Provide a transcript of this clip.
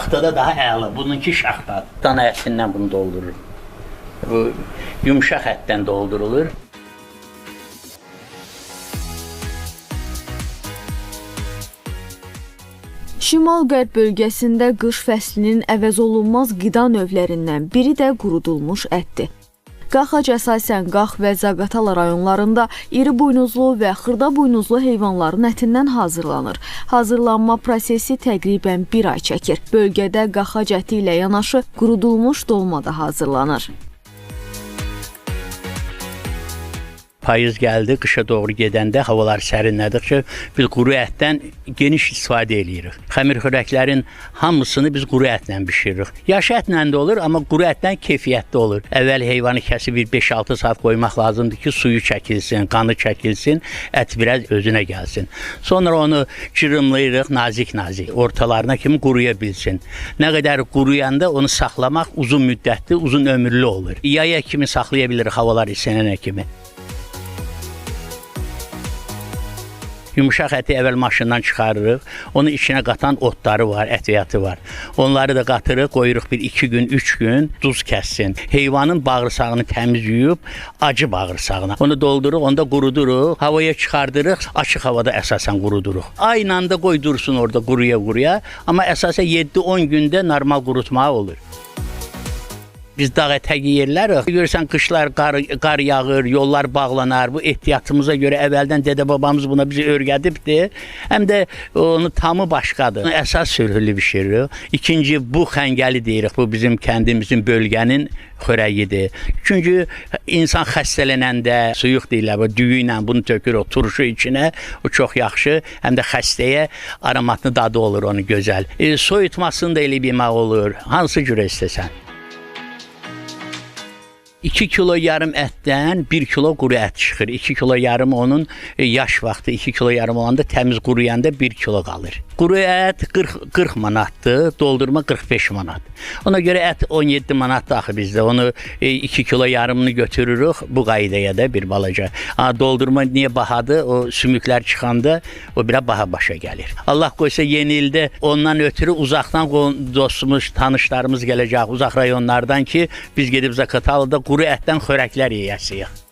Şaxtada daha əla. Bununki şaxta. Dana ətindən bunu doldurur. Bu yumşaq ətdən doldurulur. Şimal-qərb bölgəsində qış fəslinin əvəzolunmaz qida növlərindən biri də qurudulmuş ətdir. Qaxac əsasən Qax və Zaqatala rayonlarında iri buynuzlu və xırda buynuzlu heyvanların ətindən hazırlanır. Hazırlanma prosesi təqribən 1 ay çəkir. Bölgədə qaxac əti ilə yanaşı qurudulmuş dolma da hazırlanır. Payız gəldi, qışa doğru gedəndə havalar sərinlədikcə biz quru ətdən geniş istifadə edirik. Xəmir xörəklərin hamısını biz quru ətlə bişiririk. Yaş ətlə də olur, amma quru ətdən keyfiyyətli olur. Əvvəl heyvanı kəsib 5-6 saat qoymaq lazımdır ki, suyu çəkilsin, qanı çəkilsin, ət biraz özünə gəlsin. Sonra onu cırımlayırıq nazik-nazik, ortalarına kimi quruya bilsin. Nə qədər quruyanda onu saxlamaq uzun müddətli, uzun ömürlü olur. Yaya kimi saxlaya bilirik havalar isinənə kimi. Yumuşaq əti əvvəl maşından çıxarırıq. Onun içinə qatan otları var, ətiyyatı var. Onları da qatırıq, qoyuruq bir 2 gün, 3 gün duz kəssin. Heyvanın bağırsağını təmiz yuyub, acı bağırsağına. Onu dolduruq, onu da quruduruq. Havaya çıxardırıq, açıq havada əsasən quruduruq. Ayla da qoydursun orada quruya-quruya. Amma əsasən 7-10 gündə normal qurutmağı olur. Biz dağ ətəyi yerlərik. Görürsən, qışlar qar yağır, yollar bağlanar. Bu ehtiyatımıza görə əvvəldən dədə-babamız buna bizi öyrədibdir. Həm də onun tamı başqadır. Əsas sürhülü bişiririk. İkinci, bu xəngəli deyirik. Bu bizim kəndimizin, bölgənin xörəyidir. Çünki insan xəstələnəndə, suyuq deyirlər, düyü ilə bunu tökür o turşu içinə. O çox yaxşı. Həm də xəstəyə aromatlı dadı olur onun gözəl. Soyutmasını da elə yemək olur. Hansı cürə istəsən. 2 kilo yarım ətdən 1 kilo quru ət çıxır. 2 kilo yarım onun yaş vaxtı, 2 kilo yarım olanda təmiz quruyanda 1 kilo qalır. Quru ət 40 manatdır, doldurma 45 manat. Ona görə ət 17 manatdır axı bizdə. Onu 2 kilo yarımını götürürük bu qaydaya da bir balaca. Doldurma niyə bahadır? O sümüklər çıxanda o biraz baha başa gəlir. Allah qoysa yeni ildə ondan ötürü uzaqdan dostumuz, tanışlarımız gələcək uzaq rayonlardan ki, biz gedib Zaqatalıda quru ətdən xörəklər yeyəsiyik.